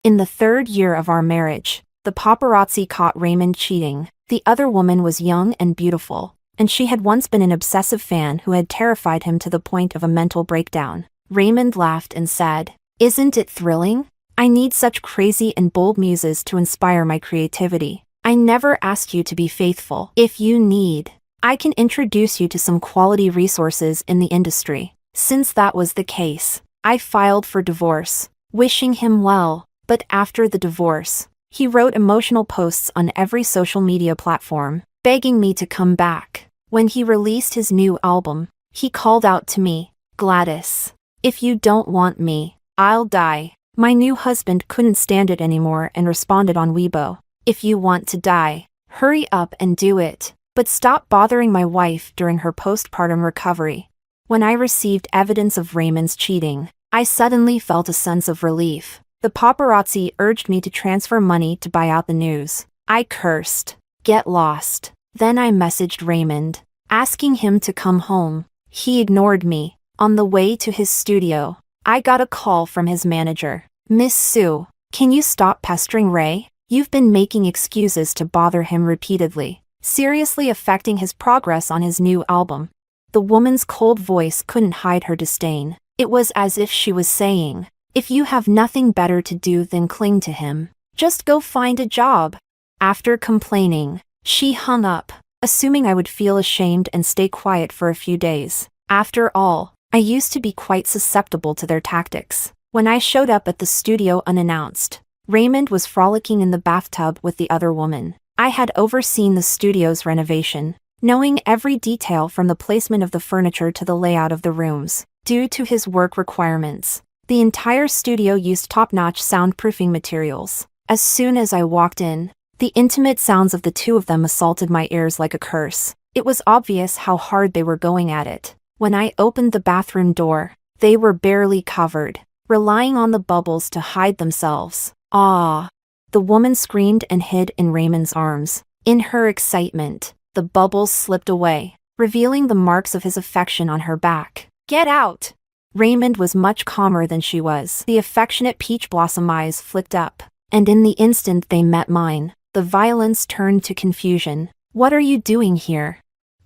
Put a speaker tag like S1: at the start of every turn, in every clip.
S1: In the third year of our marriage, the paparazzi caught Raymond cheating. The other woman was young and beautiful, and she had once been an obsessive fan who had terrified him to the point of a mental breakdown. Raymond laughed and said, "Isn't it thrilling? I need such crazy and bold muses to inspire my creativity. I never asked you to be faithful. If you need, I can introduce you to some quality resources in the industry." Since that was the case, I filed for divorce, wishing him well. But after the divorce, he wrote emotional posts on every social media platform, begging me to come back. When he released his new album, he called out to me, "Gladys, if you don't want me, I'll die." My new husband couldn't stand it anymore and responded on Weibo, "If you want to die, hurry up and do it, but stop bothering my wife during her postpartum recovery." When I received evidence of Raymond's cheating, I suddenly felt a sense of relief. The paparazzi urged me to transfer money to buy out the news. I cursed, "Get lost." Then I messaged Raymond, asking him to come home. He ignored me. On the way to his studio, I got a call from his manager. "Miss Sue, can you stop pestering Ray? You've been making excuses to bother him repeatedly, seriously affecting his progress on his new album." The woman's cold voice couldn't hide her disdain. It was as if she was saying, "If you have nothing better to do than cling to him, just go find a job." After complaining, she hung up, assuming I would feel ashamed and stay quiet for a few days. After all, I used to be quite susceptible to their tactics. When I showed up at the studio unannounced, Raymond was frolicking in the bathtub with the other woman. I had overseen the studio's renovation, knowing every detail from the placement of the furniture to the layout of the rooms. Due to his work requirements, the entire studio used top-notch soundproofing materials. As soon as I walked in, the intimate sounds of the two of them assaulted my ears like a curse. It was obvious how hard they were going at it. When I opened the bathroom door, they were barely covered, relying on the bubbles to hide themselves. "Ah!" The woman screamed and hid in Raymond's arms. In her excitement, the bubbles slipped away, revealing the marks of his affection on her back. "Get out!" Raymond was much calmer than she was. The affectionate peach blossom eyes flicked up, and in the instant they met mine, the violence turned to confusion. "What are you doing here?"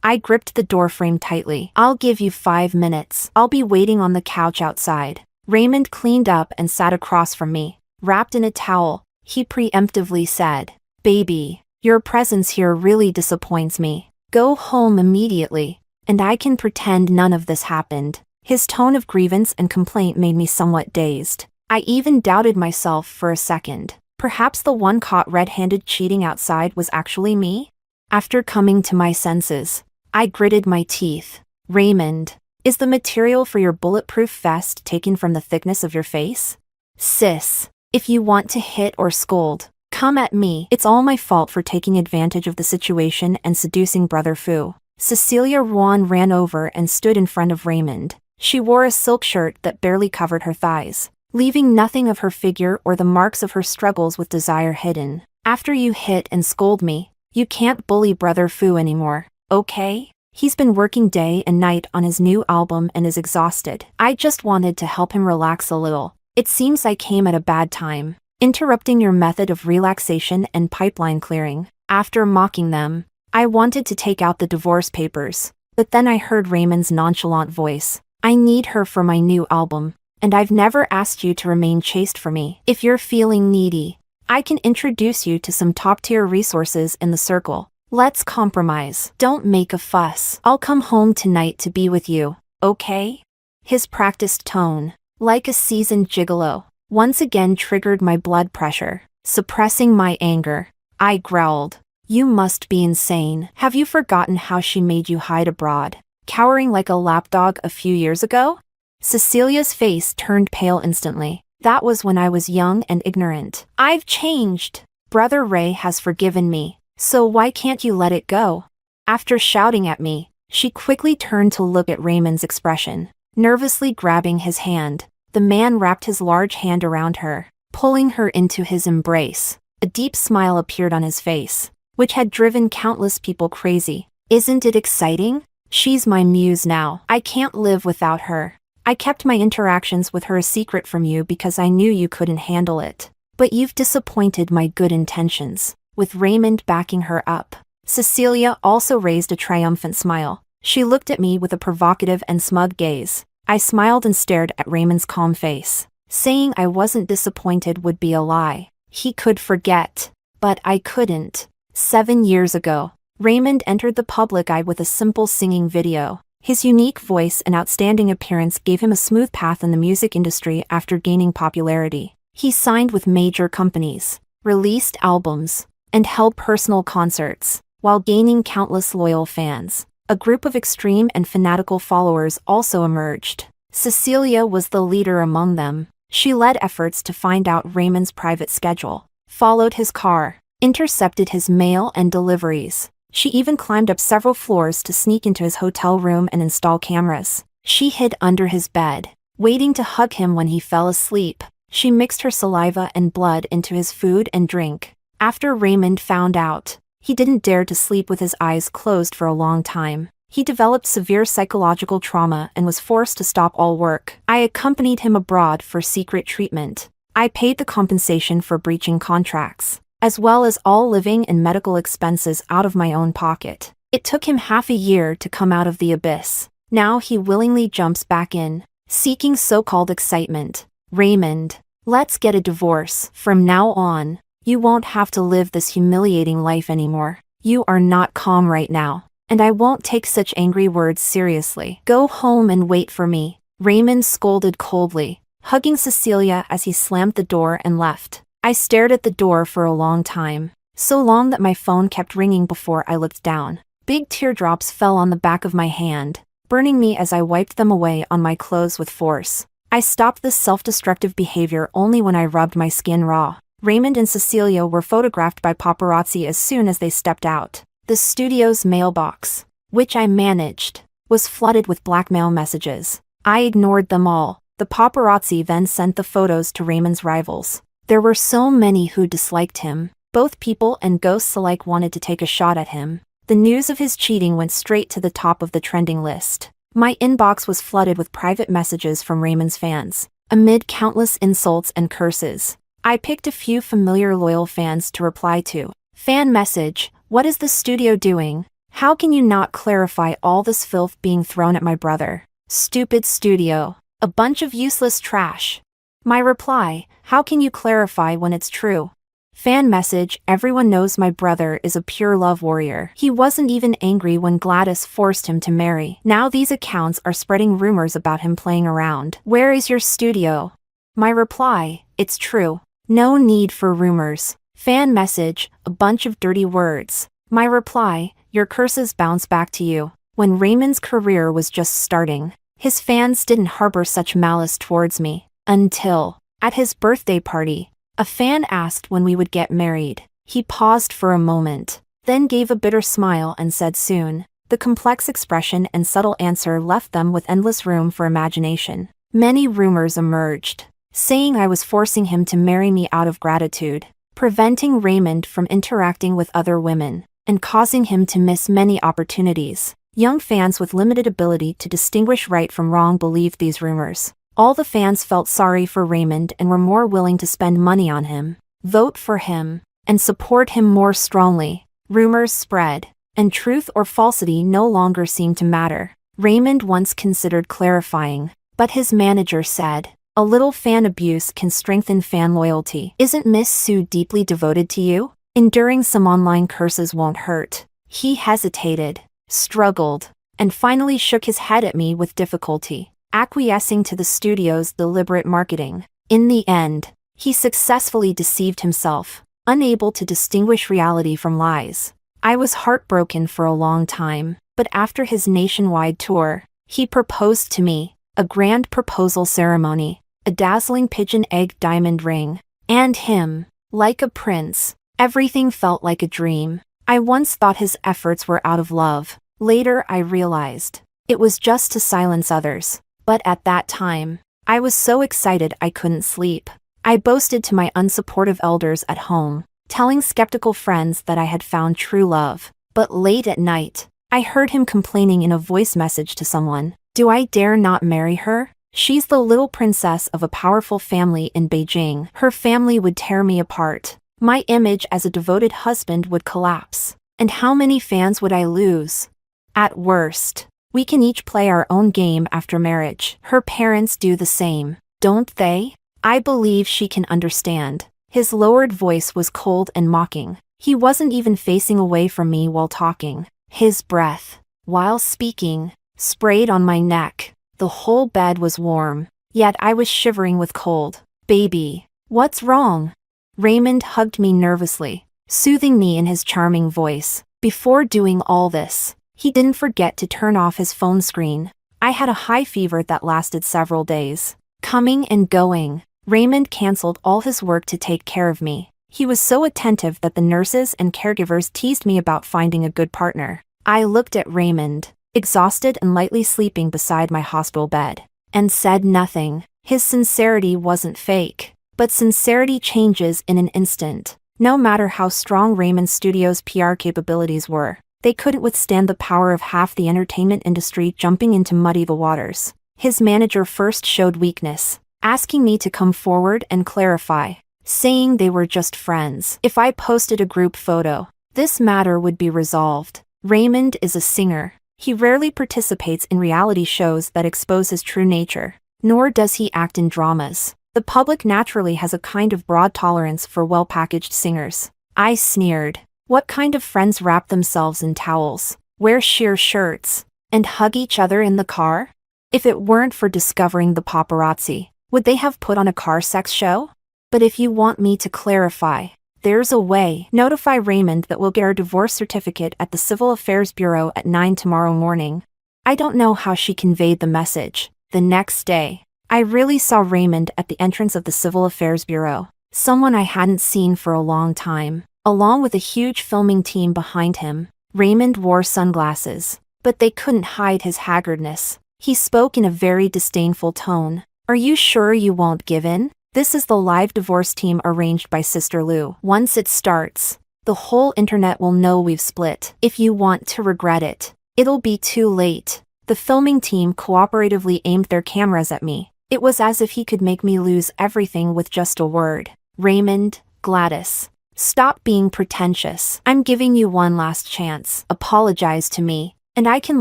S1: I gripped the doorframe tightly. "I'll give you 5 minutes. I'll be waiting on the couch outside." Raymond cleaned up and sat across from me. Wrapped in a towel, he preemptively said, "Baby, your presence here really disappoints me. Go home immediately, and I can pretend none of this happened." His tone of grievance and complaint made me somewhat dazed. I even doubted myself for a second. Perhaps the one caught red-handed cheating outside was actually me? After coming to my senses, I gritted my teeth. "Raymond, is the material for your bulletproof vest taken from the thickness of your face? Sis, if you want to hit or scold, come at me. It's all my fault for taking advantage of the situation and seducing Brother Fu." Cecilia Ruan ran over and stood in front of Raymond. She wore a silk shirt that barely covered her thighs, leaving nothing of her figure or the marks of her struggles with desire hidden. "After you hit and scold me, you can't bully Brother Fu anymore, okay? He's been working day and night on his new album and is exhausted. I just wanted to help him relax a little. It seems I came at a bad time, interrupting your method of relaxation and pipeline clearing." After mocking them, I wanted to take out the divorce papers, but then I heard Raymond's nonchalant voice. "I need her for my new album, and I've never asked you to remain chaste for me. If you're feeling needy, I can introduce you to some top-tier resources in the circle. Let's compromise. Don't make a fuss. I'll come home tonight to be with you, okay?" His practiced tone, like a seasoned gigolo, once again triggered my blood pressure. Suppressing my anger, I growled, "You must be insane. Have you forgotten how she made you hide abroad, cowering like a lapdog a few years ago?" Cecilia's face turned pale instantly. "That was when I was young and ignorant. I've changed. Brother Ray has forgiven me, so why can't you let it go?" After shouting at me, she quickly turned to look at Raymond's expression. Nervously grabbing his hand, the man wrapped his large hand around her, pulling her into his embrace. A deep smile appeared on his face, which had driven countless people crazy. "Isn't it exciting? She's my muse now. I can't live without her. I kept my interactions with her a secret from you because I knew you couldn't handle it. But you've disappointed my good intentions, with Raymond backing her up. Cecilia also raised a triumphant smile. She looked at me with a provocative and smug gaze. I smiled and stared at Raymond's calm face. Saying I wasn't disappointed would be a lie. He could forget. But I couldn't. 7 years ago, Raymond entered the public eye with a simple singing video. His unique voice and outstanding appearance gave him a smooth path in the music industry after gaining popularity. He signed with major companies, released albums, and held personal concerts, while gaining countless loyal fans. A group of extreme and fanatical followers also emerged. Cecilia was the leader among them. She led efforts to find out Raymond's private schedule, followed his car, intercepted his mail and deliveries. She even climbed up several floors to sneak into his hotel room and install cameras. She hid under his bed, waiting to hug him when he fell asleep. She mixed her saliva and blood into his food and drink. After Raymond found out, he didn't dare to sleep with his eyes closed for a long time. He developed severe psychological trauma and was forced to stop all work. I accompanied him abroad for secret treatment. I paid the compensation for breaching contracts, as well as all living and medical expenses out of my own pocket. It took him half a year to come out of the abyss. Now he willingly jumps back in, seeking so-called excitement. Raymond, let's get a divorce. From now on, you won't have to live this humiliating life anymore. You are not calm right now, and I won't take such angry words seriously. Go home and wait for me. Raymond scolded coldly, hugging Cecilia as he slammed the door and left. I stared at the door for a long time, so long that my phone kept ringing before I looked down. Big teardrops fell on the back of my hand, burning me as I wiped them away on my clothes with force. I stopped this self-destructive behavior only when I rubbed my skin raw. Raymond and Cecilia were photographed by paparazzi as soon as they stepped out. The studio's mailbox, which I managed, was flooded with blackmail messages. I ignored them all. The paparazzi then sent the photos to Raymond's rivals. There were so many who disliked him. Both people and ghosts alike wanted to take a shot at him. The news of his cheating went straight to the top of the trending list. My inbox was flooded with private messages from Raymond's fans. Amid countless insults and curses, I picked a few familiar loyal fans to reply to. Fan message: what is the studio doing? How can you not clarify all this filth being thrown at my brother? Stupid studio. A bunch of useless trash. My reply: how can you clarify when it's true? Fan message: everyone knows my brother is a pure love warrior. He wasn't even angry when Gladys forced him to marry. Now these accounts are spreading rumors about him playing around. Where is your studio? My reply: it's true. No need for rumors. Fan message: a bunch of dirty words. My reply: your curses bounce back to you. When Raymond's career was just starting, his fans didn't harbor such malice towards me. Until, at his birthday party, a fan asked when we would get married. He paused for a moment, then gave a bitter smile and said soon. The complex expression and subtle answer left them with endless room for imagination. Many rumors emerged, saying I was forcing him to marry me out of gratitude, preventing Raymond from interacting with other women, and causing him to miss many opportunities. Young fans with limited ability to distinguish right from wrong believed these rumors. All the fans felt sorry for Raymond and were more willing to spend money on him, vote for him, and support him more strongly. Rumors spread, and truth or falsity no longer seemed to matter. Raymond once considered clarifying, but his manager said, a little fan abuse can strengthen fan loyalty. Isn't Miss Sue deeply devoted to you? Enduring some online curses won't hurt. He hesitated, struggled, and finally shook his head at me with difficulty, acquiescing to the studio's deliberate marketing. In the end, he successfully deceived himself, unable to distinguish reality from lies. I was heartbroken for a long time, but after his nationwide tour, he proposed to me, a grand proposal ceremony, a dazzling pigeon egg diamond ring, and him, like a prince. Everything felt like a dream. I once thought his efforts were out of love. Later I realized, it was just to silence others. But at that time, I was so excited I couldn't sleep. I boasted to my unsupportive elders at home, telling skeptical friends that I had found true love. But late at night, I heard him complaining in a voice message to someone, do I dare not marry her? She's the little princess of a powerful family in Beijing. Her family would tear me apart. My image as a devoted husband would collapse. And how many fans would I lose? At worst, we can each play our own game after marriage. Her parents do the same, don't they? I believe she can understand. His lowered voice was cold and mocking. He wasn't even facing away from me while talking. His breath, while speaking, sprayed on my neck. The whole bed was warm, yet I was shivering with cold. Baby, what's wrong? Raymond hugged me nervously, soothing me in his charming voice. Before doing all this, he didn't forget to turn off his phone screen. I had a high fever that lasted several days. Coming and going, Raymond canceled all his work to take care of me. He was so attentive that the nurses and caregivers teased me about finding a good partner. I looked at Raymond, exhausted and lightly sleeping beside my hospital bed, and said nothing. His sincerity wasn't fake. But sincerity changes in an instant. No matter how strong Raymond Studios' PR capabilities were, they couldn't withstand the power of half the entertainment industry jumping in to muddy the waters. His manager first showed weakness, asking me to come forward and clarify, saying they were just friends. If I posted a group photo, this matter would be resolved. Raymond is a singer. He rarely participates in reality shows that expose his true nature, nor does he act in dramas. The public naturally has a kind of broad tolerance for well-packaged singers. I sneered. What kind of friends wrap themselves in towels, wear sheer shirts, and hug each other in the car? If it weren't for discovering the paparazzi, would they have put on a car sex show? But if you want me to clarify, there's a way. Notify Raymond that we'll get our divorce certificate at the Civil Affairs Bureau at 9 tomorrow morning. I don't know how she conveyed the message. The next day, I really saw Raymond at the entrance of the Civil Affairs Bureau, someone I hadn't seen for a long time, along with a huge filming team behind him. Raymond wore sunglasses, but they couldn't hide his haggardness. He spoke in a very disdainful tone. Are you sure you won't give in? This is the live divorce team arranged by Sister Lou. Once it starts, the whole internet will know we've split. If you want to regret it, it'll be too late. The filming team cooperatively aimed their cameras at me. It was as if he could make me lose everything with just a word. Raymond, Gladys, stop being pretentious. I'm giving you one last chance. Apologize to me, and I can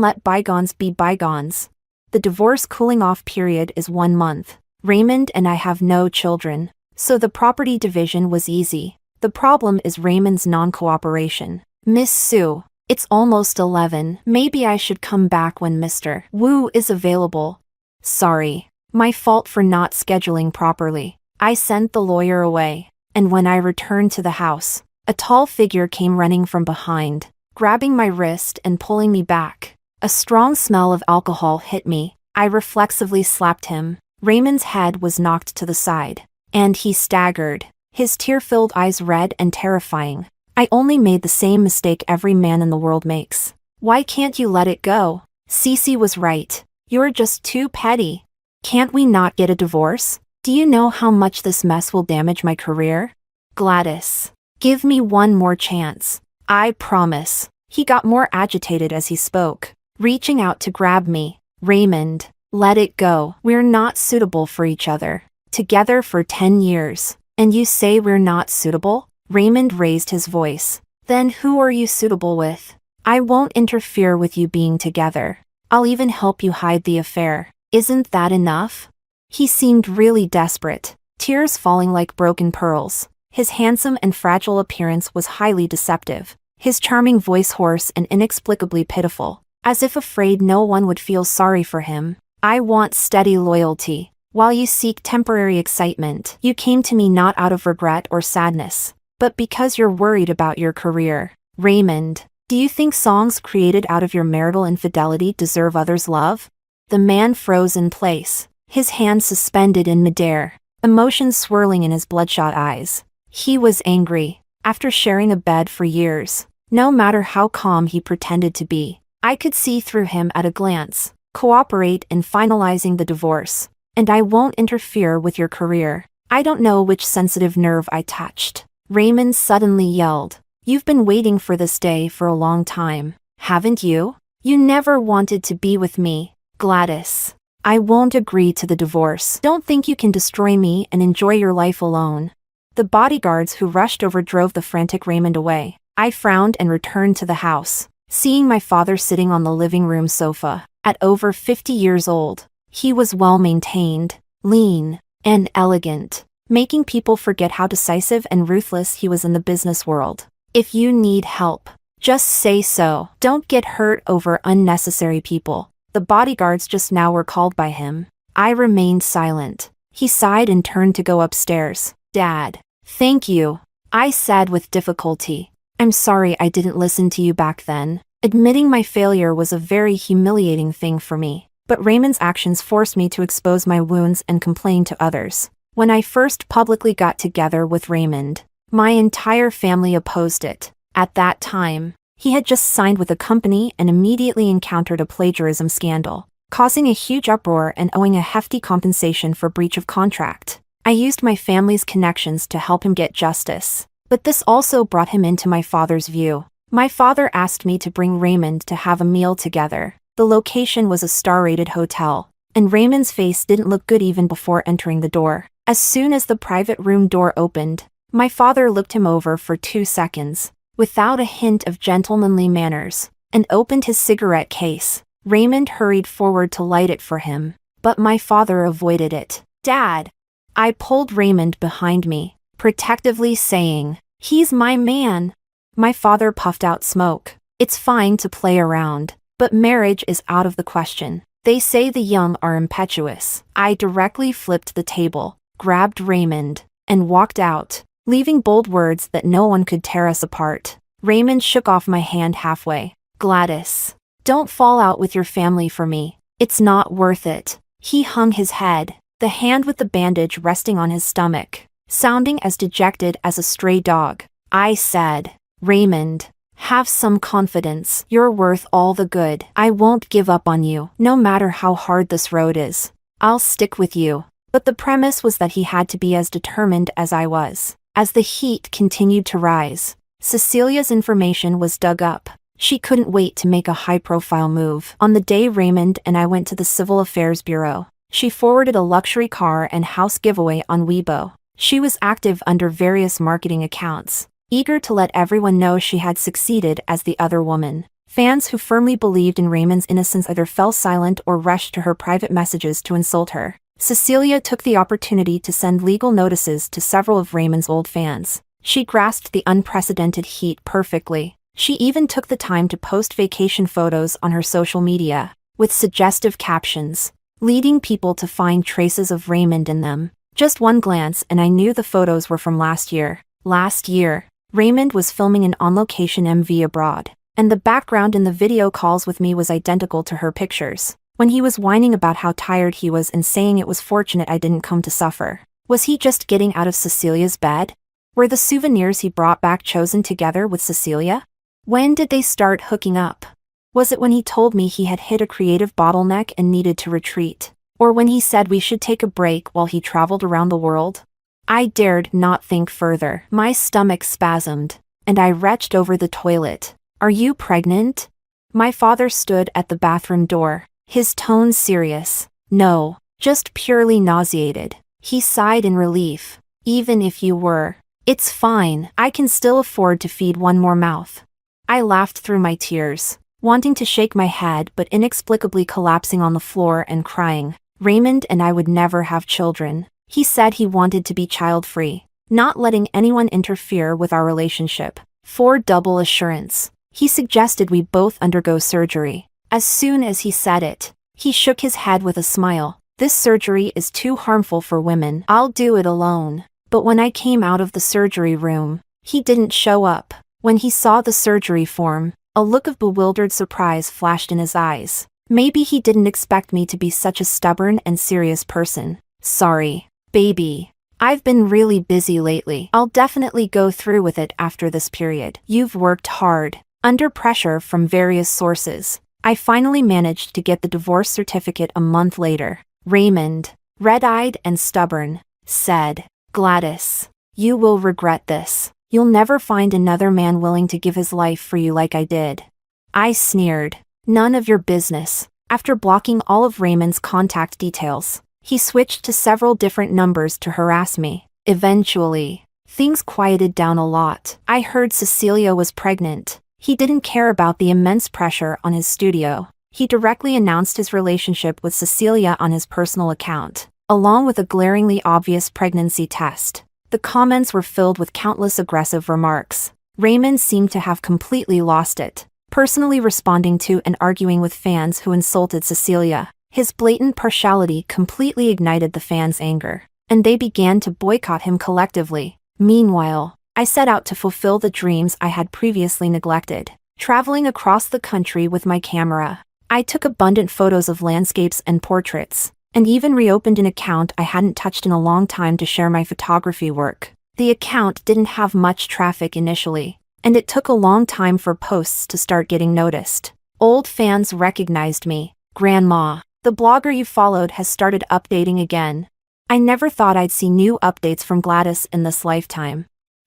S1: let bygones be bygones. The divorce cooling-off period is 1 month. Raymond and I have no children, so the property division was easy. The problem is Raymond's non-cooperation. Miss Sue, it's almost 11. Maybe I should come back when Mr. Wu is available. Sorry. My fault for not scheduling properly. I sent the lawyer away, and when I returned to the house, a tall figure came running from behind, grabbing my wrist and pulling me back. A strong smell of alcohol hit me. I reflexively slapped him. Raymond's head was knocked to the side, and he staggered, his tear-filled eyes red and terrifying. I only made the same mistake every man in the world makes. Why can't you let it go? Cece was right. You're just too petty. Can't we not get a divorce? Do you know how much this mess will damage my career? Gladys, give me one more chance. I promise. He got more agitated as he spoke, reaching out to grab me. Raymond, let it go. We're not suitable for each other. Together for 10 years. And you say we're not suitable? Raymond raised his voice. Then who are you suitable with? I won't interfere with you being together. I'll even help you hide the affair. Isn't that enough? He seemed really desperate, tears falling like broken pearls. His handsome and fragile appearance was highly deceptive, his charming voice hoarse and inexplicably pitiful, as if afraid no one would feel sorry for him. I want steady loyalty. While you seek temporary excitement, you came to me not out of regret or sadness, but because you're worried about your career. Raymond, do you think songs created out of your marital infidelity deserve others' love? The man froze in place, his hands suspended in midair, emotions swirling in his bloodshot eyes. He was angry. After sharing a bed for years, no matter how calm he pretended to be, I could see through him at a glance. Cooperate in finalizing the divorce, and I won't interfere with your career. I don't know which sensitive nerve I touched. Raymond suddenly yelled. You've been waiting for this day for a long time, haven't you? You never wanted to be with me. Gladys, I won't agree to the divorce. Don't think you can destroy me and enjoy your life alone. The bodyguards who rushed over drove the frantic Raymond away. I frowned and returned to the house, seeing my father sitting on the living room sofa. At over 50 years old, he was well-maintained, lean, and elegant, making people forget how decisive and ruthless he was in the business world. If you need help, just say so. Don't get hurt over unnecessary people. The bodyguards just now were called by him. I remained silent. He sighed and turned to go upstairs. Dad. Thank you, I said with difficulty. I'm sorry I didn't listen to you back then. Admitting my failure was a very humiliating thing for me, but Raymond's actions forced me to expose my wounds and complain to others. When I first publicly got together with Raymond, my entire family opposed it. At that time, he had just signed with a company and immediately encountered a plagiarism scandal, causing a huge uproar and owing a hefty compensation for breach of contract. I used my family's connections to help him get justice, but this also brought him into my father's view. My father asked me to bring Raymond to have a meal together. The location was a star-rated hotel, and Raymond's face didn't look good even before entering the door. As soon as the private room door opened, my father looked him over for 2 seconds, without a hint of gentlemanly manners, and opened his cigarette case. Raymond hurried forward to light it for him, but my father avoided it. Dad! I pulled Raymond behind me, protectively saying, "He's my man." My father puffed out smoke. It's fine to play around, but marriage is out of the question. They say the young are impetuous. I directly flipped the table, grabbed Raymond, and walked out, leaving bold words that no one could tear us apart. Raymond shook off my hand halfway. Gladys, don't fall out with your family for me. It's not worth it. He hung his head, the hand with the bandage resting on his stomach, sounding as dejected as a stray dog. I said, Raymond, have some confidence. You're worth all the good. I won't give up on you, no matter how hard this road is. I'll stick with you. But the premise was that he had to be as determined as I was. As the heat continued to rise, Cecilia's information was dug up. She couldn't wait to make a high-profile move. On the day Raymond and I went to the Civil Affairs Bureau, she forwarded a luxury car and house giveaway on Weibo. She was active under various marketing accounts, eager to let everyone know she had succeeded as the other woman. Fans who firmly believed in Raymond's innocence either fell silent or rushed to her private messages to insult her. Cecilia took the opportunity to send legal notices to several of Raymond's old fans. She grasped the unprecedented heat perfectly. She even took the time to post vacation photos on her social media, with suggestive captions, leading people to find traces of Raymond in them. Just one glance and I knew the photos were from last year. Last year, Raymond was filming an on-location MV abroad, and the background in the video calls with me was identical to her pictures. When he was whining about how tired he was and saying it was fortunate I didn't come to suffer. Was he just getting out of Cecilia's bed? Were the souvenirs he brought back chosen together with Cecilia? When did they start hooking up? Was it when he told me he had hit a creative bottleneck and needed to retreat? Or when he said we should take a break while he traveled around the world? I dared not think further. My stomach spasmed, and I retched over the toilet. Are you pregnant? My father stood at the bathroom door, his tone serious. No, just purely nauseated. He sighed in relief. Even if you were, it's fine. I can still afford to feed one more mouth. I laughed through my tears, wanting to shake my head but inexplicably collapsing on the floor and crying. Raymond and I would never have children. He said he wanted to be child-free, not letting anyone interfere with our relationship. For double assurance, he suggested we both undergo surgery. As soon as he said it, he shook his head with a smile. This surgery is too harmful for women. I'll do it alone. But when I came out of the surgery room, he didn't show up. When he saw the surgery form, a look of bewildered surprise flashed in his eyes. Maybe he didn't expect me to be such a stubborn and serious person. Sorry, baby. I've been really busy lately. I'll definitely go through with it after this period. You've worked hard. Under pressure from various sources, I finally managed to get the divorce certificate a month later. Raymond, red-eyed and stubborn, said, Gladys, you will regret this. You'll never find another man willing to give his life for you like I did. I sneered. None of your business. After blocking all of Raymond's contact details, he switched to several different numbers to harass me. Eventually, things quieted down a lot. I heard Cecilia was pregnant. He didn't care about the immense pressure on his studio. He directly announced his relationship with Cecilia on his personal account, along with a glaringly obvious pregnancy test. The comments were filled with countless aggressive remarks. Raymond seemed to have completely lost it, personally responding to and arguing with fans who insulted Cecilia. His blatant partiality completely ignited the fans' anger, and they began to boycott him collectively. Meanwhile, I set out to fulfill the dreams I had previously neglected, traveling across the country with my camera. I took abundant photos of landscapes and portraits, and even reopened an account I hadn't touched in a long time to share my photography work. The account didn't have much traffic initially, and it took a long time for posts to start getting noticed. Old fans recognized me. "Grandma, the blogger you followed has started updating again." I never thought I'd see new updates from Gladys in this lifetime.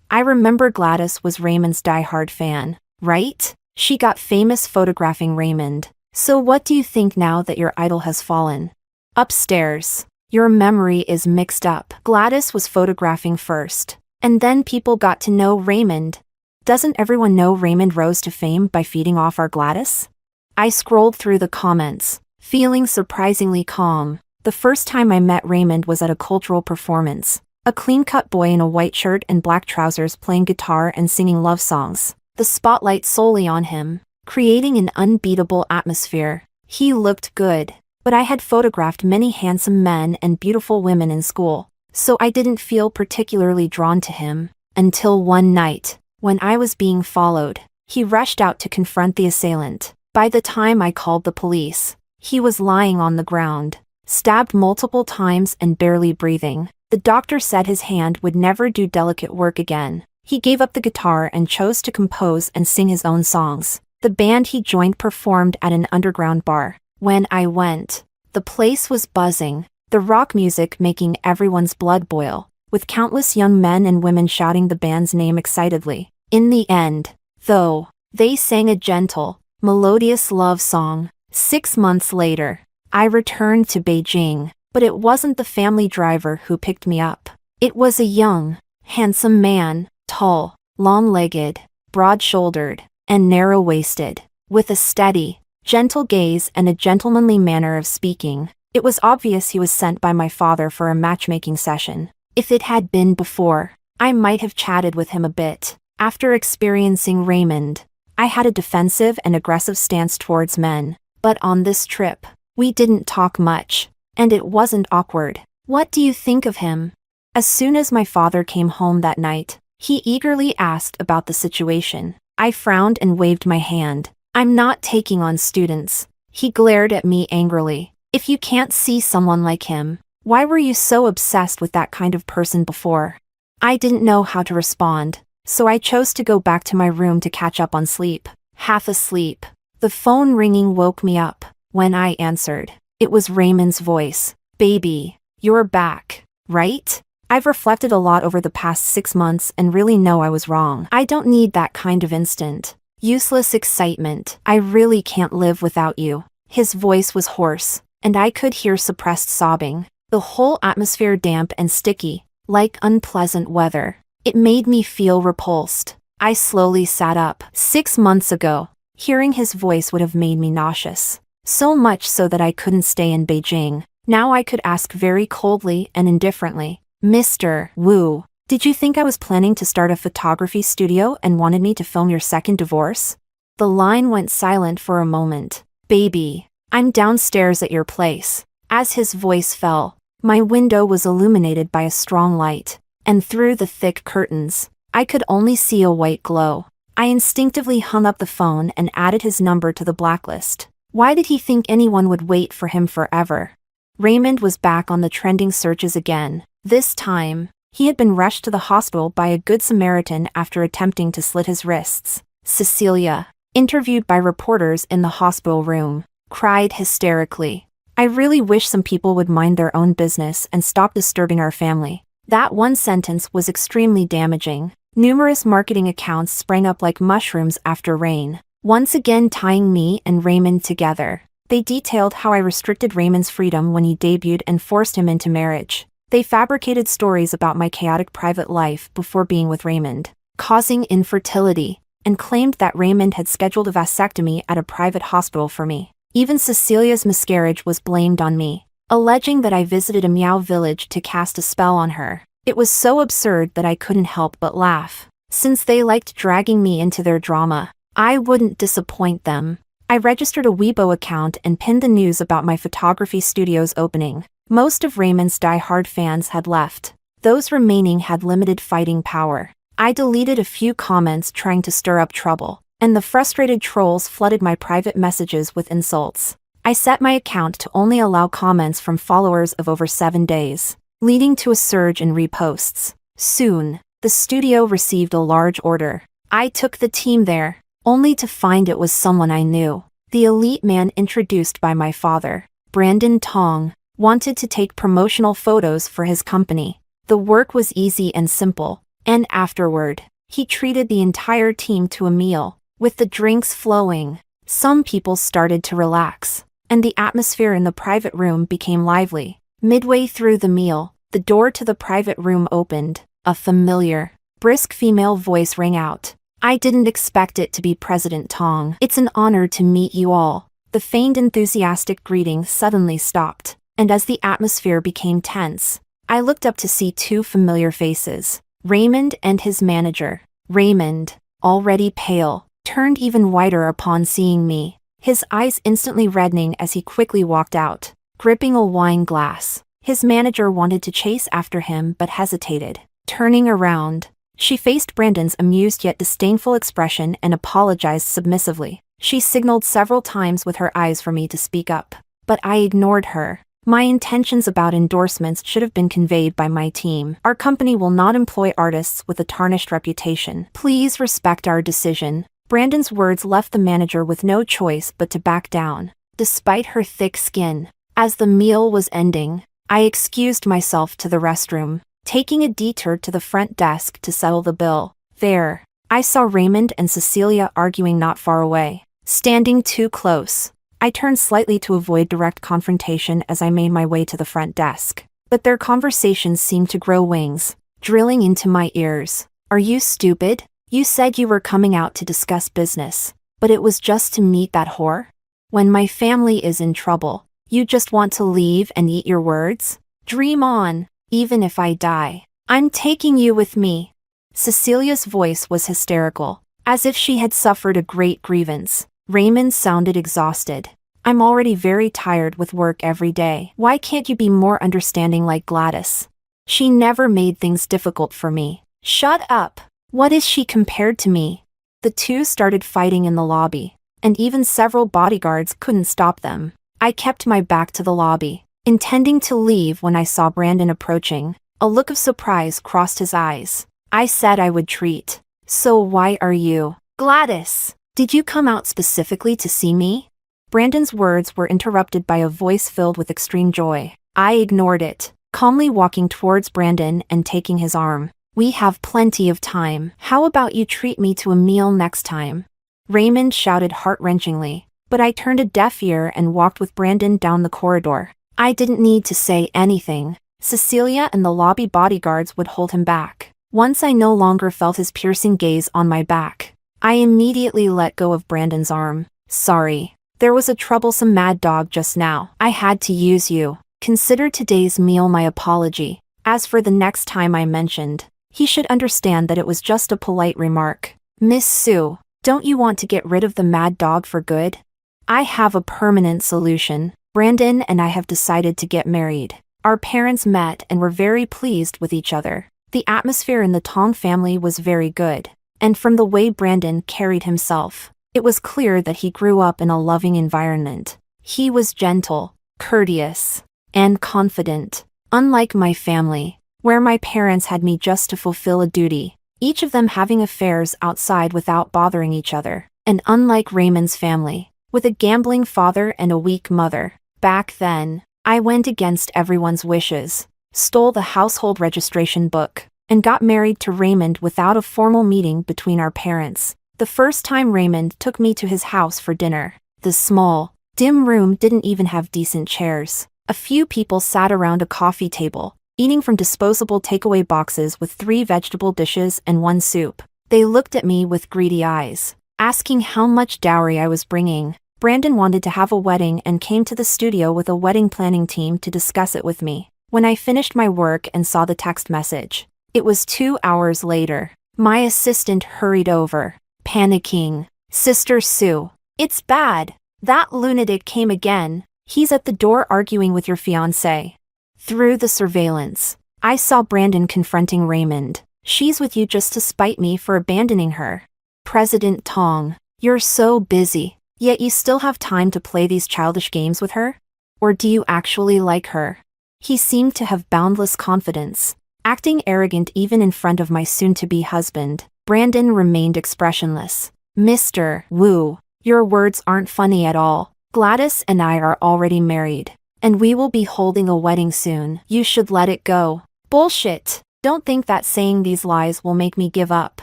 S1: I remember Gladys was Raymond's diehard fan, right? She got famous photographing Raymond. So what do you think now that your idol has fallen? Upstairs. Your memory is mixed up. Gladys was photographing first, and then people got to know Raymond. Doesn't everyone know Raymond rose to fame by feeding off our Gladys? I scrolled through the comments, feeling surprisingly calm. The first time I met Raymond was at a cultural performance. A clean-cut boy in a white shirt and black trousers playing guitar and singing love songs. The spotlight solely on him, creating an unbeatable atmosphere. He looked good, but I had photographed many handsome men and beautiful women in school, so I didn't feel particularly drawn to him. Until one night, when I was being followed, he rushed out to confront the assailant. By the time I called the police, he was lying on the ground, stabbed multiple times and barely breathing. The doctor said his hand would never do delicate work again. He gave up the guitar and chose to compose and sing his own songs. The band he joined performed at an underground bar. When I went, the place was buzzing, the rock music making everyone's blood boil, with countless young men and women shouting the band's name excitedly. In the end, though, they sang a gentle, melodious love song. 6 months later, I returned to Beijing, but it wasn't the family driver who picked me up. It was a young, handsome man, tall, long-legged, broad-shouldered, and narrow-waisted, with a steady, gentle gaze and a gentlemanly manner of speaking. It was obvious he was sent by my father for a matchmaking session. If it had been before, I might have chatted with him a bit. After experiencing Raymond, I had a defensive and aggressive stance towards men. But on this trip, we didn't talk much, and it wasn't awkward. "What do you think of him?" As soon as my father came home that night, he eagerly asked about the situation. I frowned and waved my hand. "I'm not taking on students." He glared at me angrily. "If you can't see someone like him, why were you so obsessed with that kind of person before?" I didn't know how to respond, so I chose to go back to my room to catch up on sleep. Half asleep, the phone ringing woke me up. When I answered, it was Raymond's voice. "Baby, you're back, right?" I've reflected a lot over the past 6 months and really know I was wrong. I don't need that kind of instant, useless excitement. I really can't live without you. His voice was hoarse, and I could hear suppressed sobbing. The whole atmosphere damp and sticky, like unpleasant weather. It made me feel repulsed. I slowly sat up. 6 months ago, hearing his voice would have made me nauseous. So much so that I couldn't stay in Beijing. Now I could ask very coldly and indifferently, "Mr. Wu, did you think I was planning to start a photography studio and wanted me to film your second divorce?" The line went silent for a moment. "Baby, I'm downstairs at your place." As his voice fell, my window was illuminated by a strong light, and through the thick curtains, I could only see a white glow. I instinctively hung up the phone and added his number to the blacklist. Why did he think anyone would wait for him forever? Raymond was back on the trending searches again. This time, he had been rushed to the hospital by a good Samaritan after attempting to slit his wrists. Cecilia, interviewed by reporters in the hospital room, cried hysterically. "I really wish some people would mind their own business and stop disturbing our family." That one sentence was extremely damaging. Numerous marketing accounts sprang up like mushrooms after rain, once again tying me and Raymond together. They detailed how I restricted Raymond's freedom when he debuted and forced him into marriage. They fabricated stories about my chaotic private life before being with Raymond, causing infertility, and claimed that Raymond had scheduled a vasectomy at a private hospital for me. Even Cecilia's miscarriage was blamed on me, alleging that I visited a Meow village to cast a spell on her. It was so absurd that I couldn't help but laugh. Since they liked dragging me into their drama, I wouldn't disappoint them. I registered a Weibo account and pinned the news about my photography studio's opening. Most of Raymond's die-hard fans had left. Those remaining had limited fighting power. I deleted a few comments trying to stir up trouble, and the frustrated trolls flooded my private messages with insults. I set my account to only allow comments from followers of over 7 days, leading to a surge in reposts. Soon, the studio received a large order. I took the team there, only to find it was someone I knew. The elite man introduced by my father, Brandon Tong, wanted to take promotional photos for his company. The work was easy and simple, and afterward, he treated the entire team to a meal. With the drinks flowing, some people started to relax, and the atmosphere in the private room became lively. Midway through the meal, the door to the private room opened. A familiar, brisk female voice rang out. I didn't expect it to be President Tong. It's an honor to meet you all. The feigned enthusiastic greeting suddenly stopped, and as the atmosphere became tense, I looked up to see 2 familiar faces, Raymond and his manager. Raymond, already pale, turned even whiter upon seeing me, his eyes instantly reddening as he quickly walked out, gripping a wine glass. His manager wanted to chase after him but hesitated. Turning around, she faced Brandon's amused yet disdainful expression and apologized submissively. She signaled several times with her eyes for me to speak up, but I ignored her. My intentions about endorsements should have been conveyed by my team. Our company will not employ artists with a tarnished reputation. Please respect our decision. Brandon's words left the manager with no choice but to back down, despite her thick skin. As the meal was ending, I excused myself to the restroom, taking a detour to the front desk to settle the bill. There, I saw Raymond and Cecilia arguing not far away, standing too close. I turned slightly to avoid direct confrontation as I made my way to the front desk, but their conversations seemed to grow wings, drilling into my ears. Are you stupid? You said you were coming out to discuss business, but it was just to meet that whore? When my family is in trouble, you just want to leave and eat your words? Dream on. Even if I die, I'm taking you with me. Cecilia's voice was hysterical, as if she had suffered a great grievance. Raymond sounded exhausted. I'm already very tired with work every day. Why can't you be more understanding like Gladys? She never made things difficult for me. Shut up. What is she compared to me? The 2 started fighting in the lobby, and even several bodyguards couldn't stop them. I kept my back to the lobby, intending to leave when I saw Brandon approaching. A look of surprise crossed his eyes. I said I would treat. So why are you? Gladys, did you come out specifically to see me? Brandon's words were interrupted by a voice filled with extreme joy. I ignored it, calmly walking towards Brandon and taking his arm. We have plenty of time. How about you treat me to a meal next time? Raymond shouted heart-wrenchingly, but I turned a deaf ear and walked with Brandon down the corridor. I didn't need to say anything. Cecilia and the lobby bodyguards would hold him back. Once I no longer felt his piercing gaze on my back, I immediately let go of Brandon's arm. Sorry. There was a troublesome mad dog just now. I had to use you. Consider today's meal my apology. As for the next time I mentioned, he should understand that it was just a polite remark. Miss Sue, don't you want to get rid of the mad dog for good? I have a permanent solution. Brandon and I have decided to get married. Our parents met and were very pleased with each other. The atmosphere in the Tong family was very good, and from the way Brandon carried himself, it was clear that he grew up in a loving environment. He was gentle, courteous, and confident. Unlike my family, where my parents had me just to fulfill a duty, each of them having affairs outside without bothering each other, and unlike Raymond's family, with a gambling father and a weak mother. Back then, I went against everyone's wishes, stole the household registration book, and got married to Raymond without a formal meeting between our parents. The first time Raymond took me to his house for dinner, the small, dim room didn't even have decent chairs. A few people sat around a coffee table, eating from disposable takeaway boxes with 3 vegetable dishes and 1 soup. They looked at me with greedy eyes, asking how much dowry I was bringing. Brandon wanted to have a wedding and came to the studio with a wedding planning team to discuss it with me. When I finished my work and saw the text message, it was 2 hours later. My assistant hurried over, panicking. Sister Sue, it's bad. That lunatic came again. He's at the door arguing with your fiancé. Through the surveillance, I saw Brandon confronting Raymond. She's with you just to spite me for abandoning her. President Tong, you're so busy, yet you still have time to play these childish games with her? Or do you actually like her? He seemed to have boundless confidence, acting arrogant even in front of my soon-to-be husband. Brandon remained expressionless. Mr. Wu, your words aren't funny at all. Gladys and I are already married, and we will be holding a wedding soon. You should let it go. Bullshit. Don't think that saying these lies will make me give up.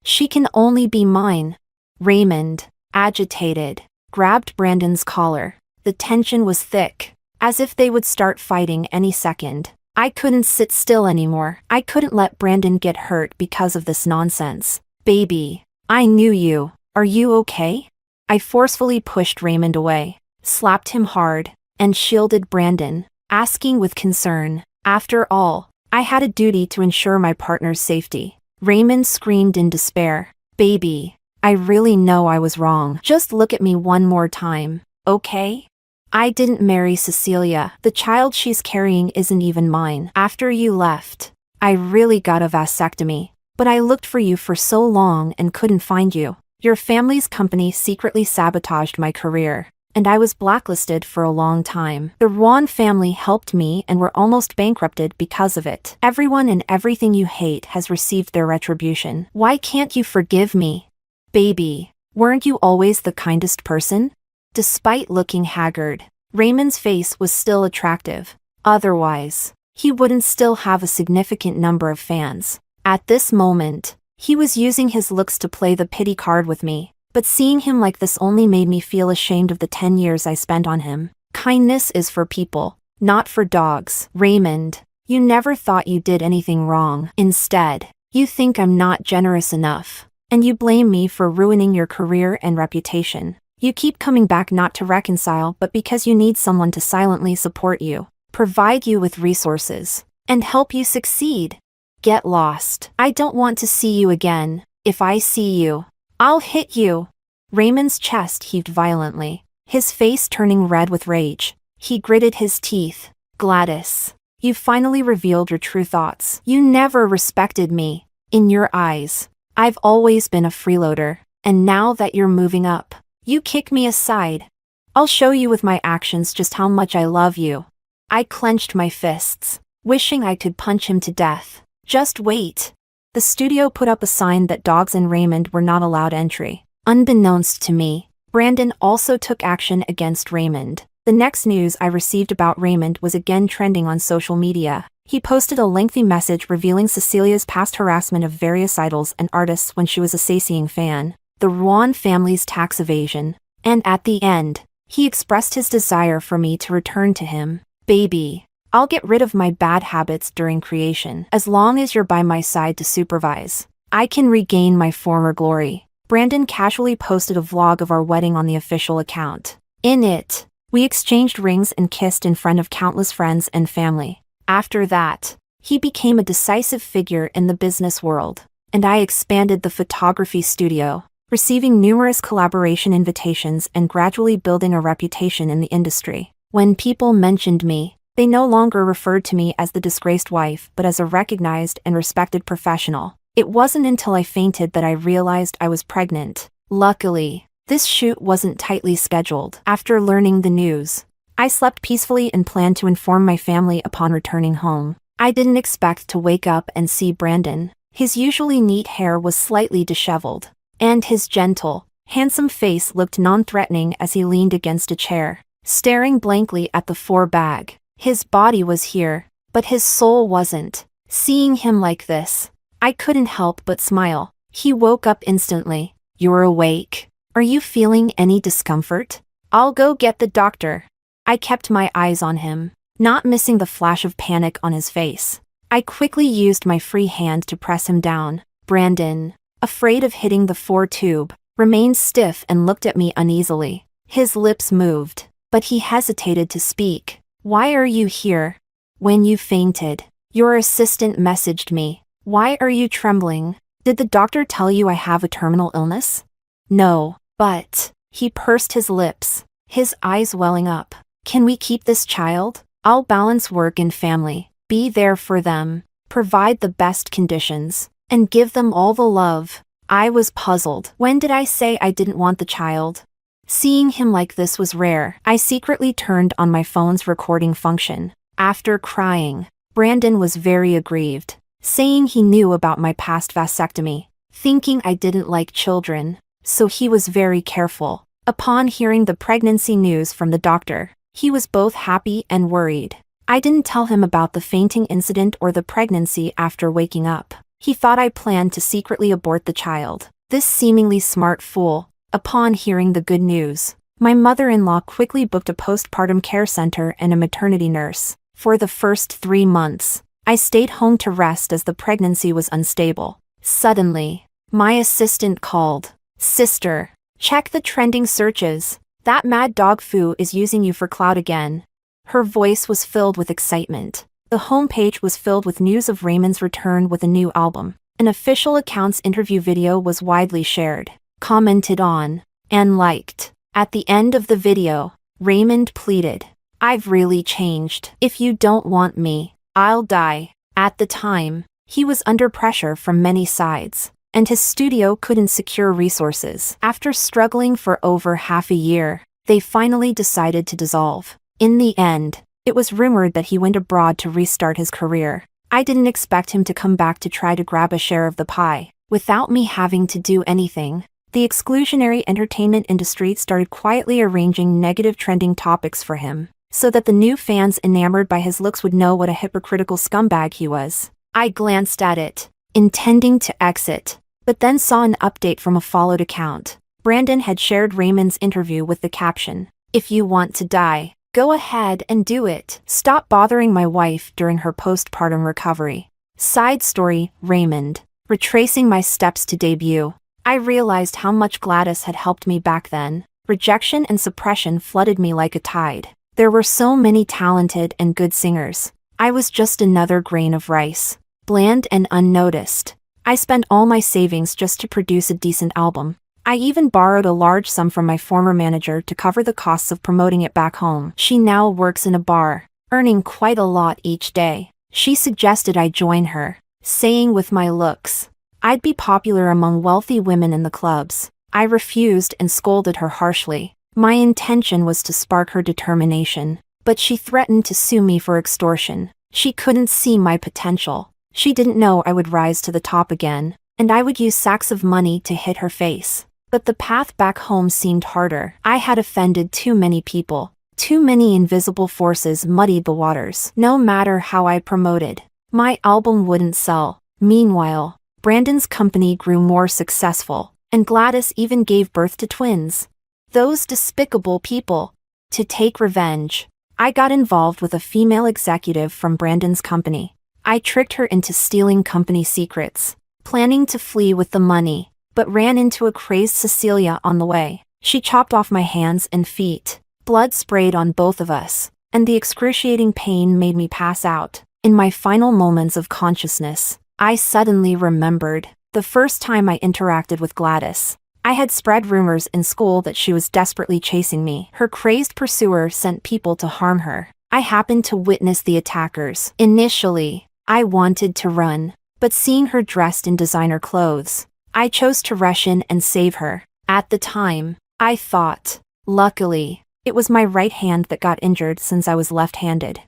S1: She can only be mine. Raymond, agitated, grabbed Brandon's collar. The tension was thick, as if they would start fighting any second. I couldn't sit still anymore. I couldn't let Brandon get hurt because of this nonsense. Baby, I knew you. Are you okay? I forcefully pushed Raymond away, slapped him hard, and shielded Brandon, asking with concern. After all, I had a duty to ensure my partner's safety. Raymond screamed in despair. Baby, I really know I was wrong. Just look at me one more time, okay? I didn't marry Cecilia. The child she's carrying isn't even mine. After you left, I really got a vasectomy. But I looked for you for so long and couldn't find you. Your family's company secretly sabotaged my career, and I was blacklisted for a long time. The Ruan family helped me and were almost bankrupted because of it. Everyone and everything you hate has received their retribution. Why can't you forgive me? Baby, weren't you always the kindest person? Despite looking haggard, Raymond's face was still attractive. Otherwise, he wouldn't still have a significant number of fans. At this moment, he was using his looks to play the pity card with me, but seeing him like this only made me feel ashamed of the 10 years I spent on him. Kindness is for people, not for dogs. Raymond, you never thought you did anything wrong. Instead, you think I'm not generous enough, and you blame me for ruining your career and reputation. You keep coming back not to reconcile but because you need someone to silently support you, provide you with resources, and help you succeed. Get lost. I don't want to see you again. If I see you, I'll hit you. Raymond's chest heaved violently, his face turning red with rage. He gritted his teeth. Gladys, you finally revealed your true thoughts. You never respected me. In your eyes, I've always been a freeloader, and now that you're moving up, you kick me aside. I'll show you with my actions just how much I love you. I clenched my fists, wishing I could punch him to death. Just wait. The studio put up a sign that dogs and Raymond were not allowed entry. Unbeknownst to me, Brandon also took action against Raymond. The next news I received about Raymond was again trending on social media. He posted a lengthy message revealing Cecilia's past harassment of various idols and artists when she was a Saseing fan, the Ruan family's tax evasion, and at the end, he expressed his desire for me to return to him. Baby, I'll get rid of my bad habits during creation. As long as you're by my side to supervise, I can regain my former glory. Brandon casually posted a vlog of our wedding on the official account. In it, we exchanged rings and kissed in front of countless friends and family. After that, he became a decisive figure in the business world, and I expanded the photography studio, receiving numerous collaboration invitations and gradually building a reputation in the industry. When people mentioned me, they no longer referred to me as the disgraced wife but as a recognized and respected professional. It wasn't until I fainted that I realized I was pregnant. Luckily, this shoot wasn't tightly scheduled. After learning the news, I slept peacefully and planned to inform my family upon returning home. I didn't expect to wake up and see Brandon. His usually neat hair was slightly disheveled, and his gentle, handsome face looked non-threatening as he leaned against a chair, staring blankly at the floor bag. His body was here, but his soul wasn't. Seeing him like this, I couldn't help but smile. He woke up instantly. You're awake. Are you feeling any discomfort? I'll go get the doctor. I kept my eyes on him, not missing the flash of panic on his face. I quickly used my free hand to press him down. Brandon, afraid of hitting the 4-tube, remained stiff and looked at me uneasily. His lips moved, but he hesitated to speak. Why are you here? When you fainted, your assistant messaged me. Why are you trembling? Did the doctor tell you I have a terminal illness? No, but... He pursed his lips, his eyes welling up. Can we keep this child? I'll balance work and family, be there for them, provide the best conditions, and give them all the love. I was puzzled. When did I say I didn't want the child? Seeing him like this was rare. I secretly turned on my phone's recording function. After crying, Brandon was very aggrieved, saying he knew about my past vasectomy, thinking I didn't like children, so he was very careful. Upon hearing the pregnancy news from the doctor, he was both happy and worried. I didn't tell him about the fainting incident or the pregnancy after waking up. He thought I planned to secretly abort the child. This seemingly smart fool. Upon hearing the good news, my mother-in-law quickly booked a postpartum care center and a maternity nurse. For the first 3 months, I stayed home to rest as the pregnancy was unstable. Suddenly, my assistant called. Sister, check the trending searches. That mad dog Fu is using you for clout again. Her voice was filled with excitement. The homepage was filled with news of Raymond's return with a new album. An official account's interview video was widely shared, commented on, and liked. At the end of the video, Raymond pleaded, "I've really changed. If you don't want me, I'll die." At the time, he was under pressure from many sides, and his studio couldn't secure resources. After struggling for over half a year, they finally decided to dissolve. In the end, it was rumored that he went abroad to restart his career. I didn't expect him to come back to try to grab a share of the pie, without me having to do anything. The exclusionary entertainment industry started quietly arranging negative trending topics for him, so that the new fans enamored by his looks would know what a hypocritical scumbag he was. I glanced at it, intending to exit, but then saw an update from a followed account. Brandon had shared Raymond's interview with the caption, "If you want to die, go ahead and do it. Stop bothering my wife during her postpartum recovery." Side story, Raymond. Retracing my steps to debut, I realized how much Gladys had helped me back then. Rejection and suppression flooded me like a tide. There were so many talented and good singers. I was just another grain of rice, bland and unnoticed. I spent all my savings just to produce a decent album. I even borrowed a large sum from my former manager to cover the costs of promoting it back home. She now works in a bar, earning quite a lot each day. She suggested I join her, saying with my looks, I'd be popular among wealthy women in the clubs. I refused and scolded her harshly. My intention was to spark her determination, but she threatened to sue me for extortion. She couldn't see my potential. She didn't know I would rise to the top again, and I would use sacks of money to hit her face. But the path back home seemed harder. I had offended too many people. Too many invisible forces muddied the waters. No matter how I promoted, my album wouldn't sell. Meanwhile, Brandon's company grew more successful, and Gladys even gave birth to twins. Those despicable people. To take revenge, I got involved with a female executive from Brandon's company. I tricked her into stealing company secrets, planning to flee with the money, but ran into a crazed Cecilia on the way. She chopped off my hands and feet. Blood sprayed on both of us, and the excruciating pain made me pass out. In my final moments of consciousness, I suddenly remembered the first time I interacted with Gladys. I had spread rumors in school that she was desperately chasing me. Her crazed pursuer sent people to harm her. I happened to witness the attackers. Initially, I wanted to run, but seeing her dressed in designer clothes, I chose to rush in and save her. At the time, I thought, luckily, it was my right hand that got injured since I was left-handed.